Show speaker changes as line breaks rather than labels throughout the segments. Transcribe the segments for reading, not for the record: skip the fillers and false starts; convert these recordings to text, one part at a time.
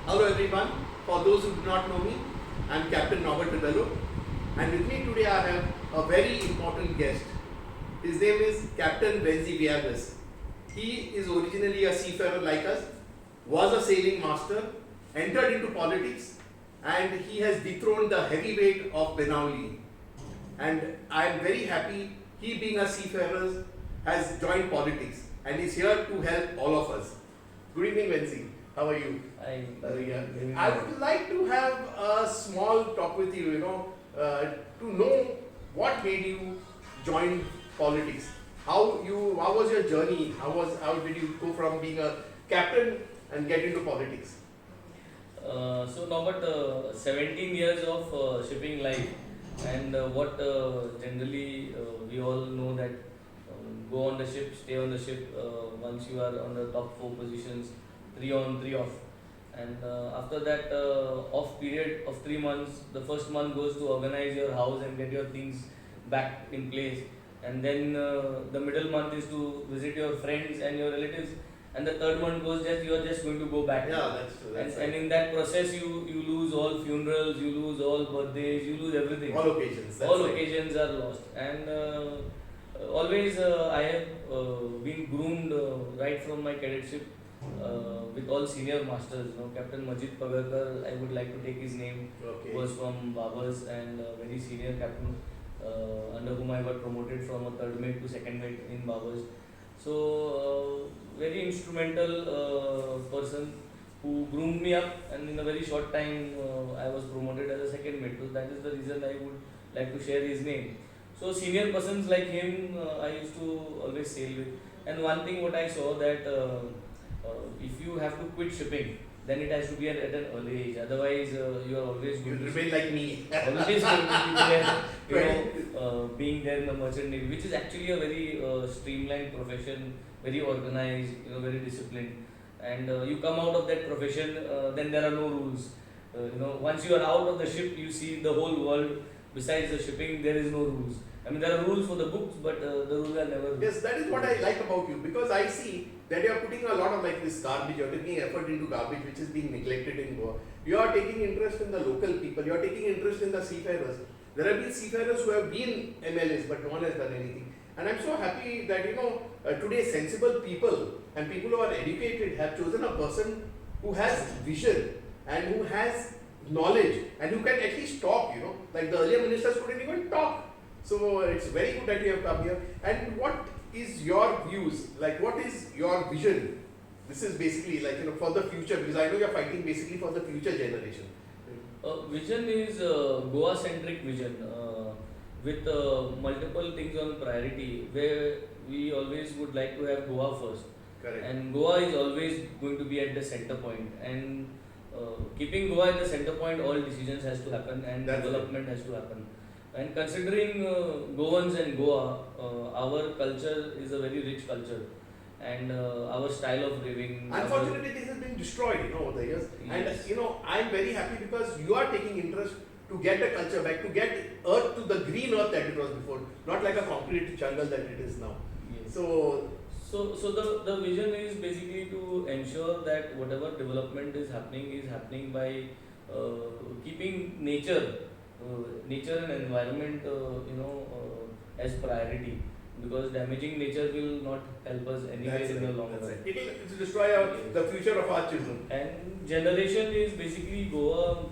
Hello everyone. For those who do not know me, I am Captain and with me today I have a very important guest. His name is Captain Venzy Viegas. He is originally a seafarer like us, was a sailing master, entered into politics, and he has dethroned the heavyweight of Benaulim. And I am very happy he, being a seafarer, has joined politics and is here to help all of us. Good evening, Venzy. How are you? Yeah. I would like to have a small talk with you, to know what made you join politics. How was your journey? How did you go from being a captain and get into politics?
So now, but 17 years of shipping life, and what generally we all know that go on the ship, stay on the ship. Once you are on the top four positions, 3 on, 3 off, and after that off period of 3 months, the first month goes to organize your house and get your things back in place, and then the middle month is to visit your friends and your relatives, and the third month goes just you are just going to go back.
Yeah, that's true.
And in that process, you lose all funerals, you lose all birthdays, you lose everything.
All occasions.
All occasions are lost, and always I have been groomed right from my cadetship with all senior masters. Captain Majid Pagarkar, I would like to take his name,
Okay.
was from Babas, and very senior captain under whom I got promoted from a third mate to second mate in Babas. So very instrumental person who groomed me up, and in a very short time I was promoted as a second mate. So that is the reason I would like to share his name. So senior persons like him I used to always sail with. And one thing what I saw that if you have to quit shipping, then it has to be at an early age. Otherwise, you are always
You
going to
remain like me.
always going to be there, being there in the merchant navy, which is actually a very streamlined profession, very organized, very disciplined. And you come out of that profession, then there are no rules. Once you are out of the ship, you see the whole world. Besides the shipping, there is no rules. I mean, there are rules for the books, but the rules are never.
Yes, that is what I like about you, because I see that you are putting a lot of like this garbage, you are taking effort into garbage which is being neglected in Goa. You are taking interest in the local people, you are taking interest in the seafarers. There have been seafarers who have been MLAs, but no one has done anything. And I'm so happy that today sensible people and people who are educated have chosen a person who has vision and who has knowledge and who can at least talk. Like the earlier ministers couldn't even talk. So it's very good that you have come here. And what is your views? Like, what is your vision? This is basically like, for the future, because I know you're fighting basically for the future generation.
Vision is Goa-centric vision with multiple things on priority, where we always would like to have Goa first.
Correct.
And Goa is always going to be at the center point. And keeping Goa at the center point, all decisions has to happen and
That's
development has to happen. And considering Goans and Goa, our culture is a very rich culture, and our style of living.
Unfortunately, this has been destroyed, over the years.
Yes.
And I'm very happy because you are taking interest to get the culture back, to get earth to the green earth that it was before, not like a concrete jungle that it is now.
Yes.
So
The vision is basically to ensure that whatever development is happening by keeping nature and environment, as priority, because damaging nature will not help us anywhere
that's
in
right,
the long
that's
run.
right. It will destroy the future of our children.
And generation is basically Goa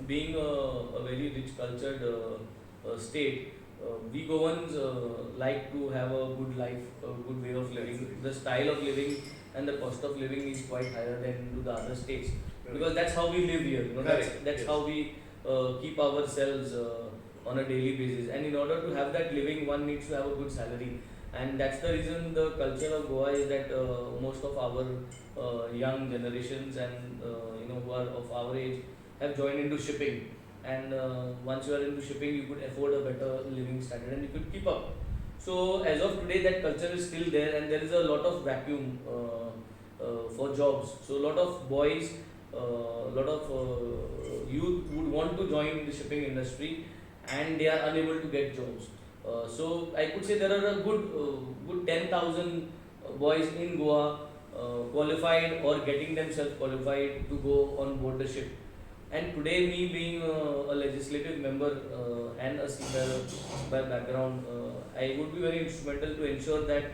being a very rich cultured state. We Goans like to have a good life, a good way of living. The style of living and the cost of living is quite higher than to the other states, because that's how we live here. That's
Yes.
how we keep ourselves on a daily basis. And in order to have that living, one needs to have a good salary. And that's the reason the culture of Goa is that most of our young generations and who are of our age have joined into shipping. And once you are into shipping, you could afford a better living standard and you could keep up. So as of today, that culture is still there, and there is a lot of vacuum for jobs. So a lot of boys, a lot of youth would want to join the shipping industry, and they are unable to get jobs. So I could say there are a good 10,000 boys in Goa qualified or getting themselves qualified to go on board the ship. And today, me being a legislative member and a seafarer by background, I would be very instrumental to ensure that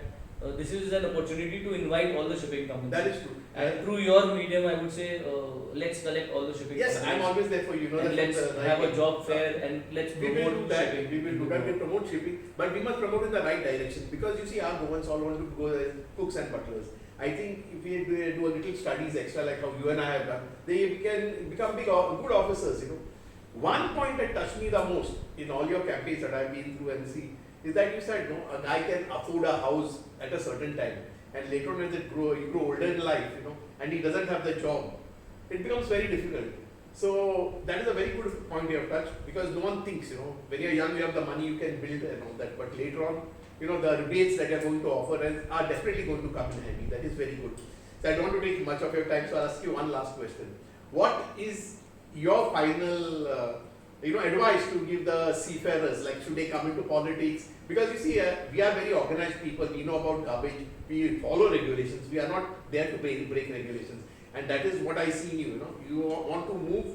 this is an opportunity to invite all the shipping companies.
That is true.
And through your medium, I would say, let's collect all the shipping
Yes,
companies.
I'm always there for you. Know
And
that
let's
from the
have a
right-
job fair and let's
We will do
promote
that.
shipping.
We will do that. We promote shipping, but we must promote in the right direction because you see, our Goans all want to go as cooks and butlers. I think if we do a little studies extra, like how you and I have done, they can become good officers. You know, one point that touched me the most in all your campaigns that I've been through and see is that you said, no, a guy can afford a house at a certain time, and later on as you grow older in life, you know, and he doesn't have the job, it becomes very difficult. So that is a very good point you have touched because no one thinks, you know, when you're young, you have the money, you can build and all that, but later on, you know, the rebates that you're going to offer are definitely going to come in handy. That is very good. So I don't want to take much of your time, so I'll ask you one last question. What is your final, advice to give the seafarers? Like, should they come into politics? Because you see, we are very organized people. We know about garbage. We follow regulations. We are not there to break regulations. And that is what I see in you. You know, you want to move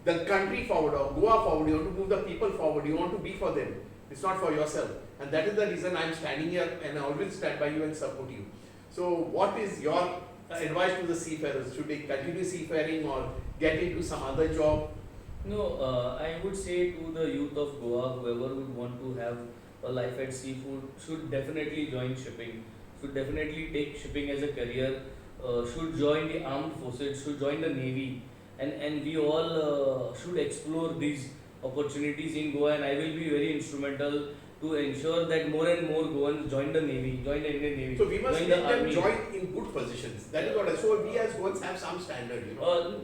the country forward or Goa forward. You want to move the people forward. You want to be for them. It's not for yourself. And that is the reason I'm standing here and I always stand by you and support you. So, what is your advice to the seafarers? Should they continue seafaring or get into some other job?
No, I would say to the youth of Goa, whoever would want to have a life at seafood should definitely join shipping, should definitely take shipping as a career, should join the armed forces, should join the navy, and we all should explore these opportunities in Goa. And I will be very instrumental to ensure that more and more Goans join the navy, join the Indian navy,
So we must
join
make
the
them
army.
join in good positions. That is what. So we as Goans have some standard, you know.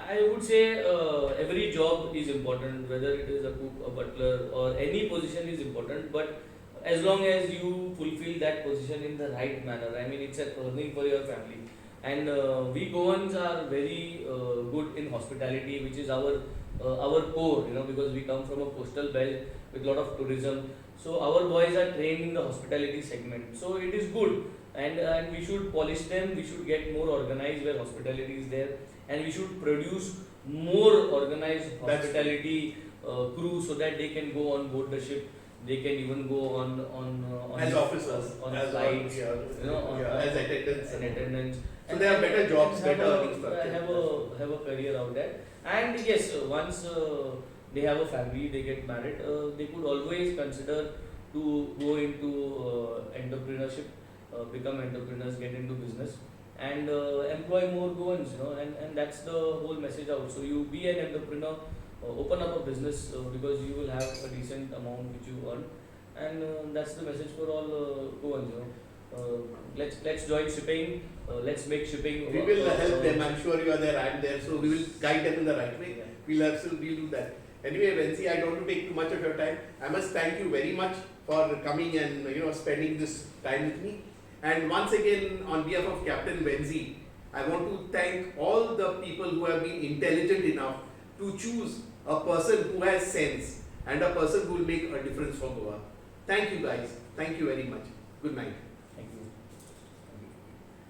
I would say every job is important, whether it is a cook, a butler, or any position is important. But as long as you fulfill that position in the right manner, I mean, it's an earning for your family. And we Goans are very good in hospitality, which is our core, you know, because we come from a coastal belt with a lot of tourism. So our boys are trained in the hospitality segment. So it is good, and we should polish them. We should get more organized where hospitality is there, and we should produce more organized
That's
hospitality crew so that they can go on board the ship. They can even go on
As officers,
on
as
flights,
you
know,
as attendants.
and attendants.
So they have better jobs,
have
better
a,
earning structure.
have a career out there. And yes, once they have a family, they get married, they could always consider to go into entrepreneurship, become entrepreneurs, get into business, and employ more Goans, you know, and that's the whole message out. So you be an entrepreneur, open up a business because you will have a decent amount which you earn, and that's the message for all Goans, you know. Let's join shipping. Let's make shipping.
We will help them. I'm sure you are there. I'm there. So we will guide them in the right way.
Yeah.
We'll absolutely do that. Anyway, Venzy, I don't want to take too much of your time. I must thank you very much for coming and spending this time with me. And once again, on behalf of Captain Venzy, I want to thank all the people who have been intelligent enough to choose a person who has sense and a person who will make a difference for Goa. Thank you guys. Thank you very much. Good night.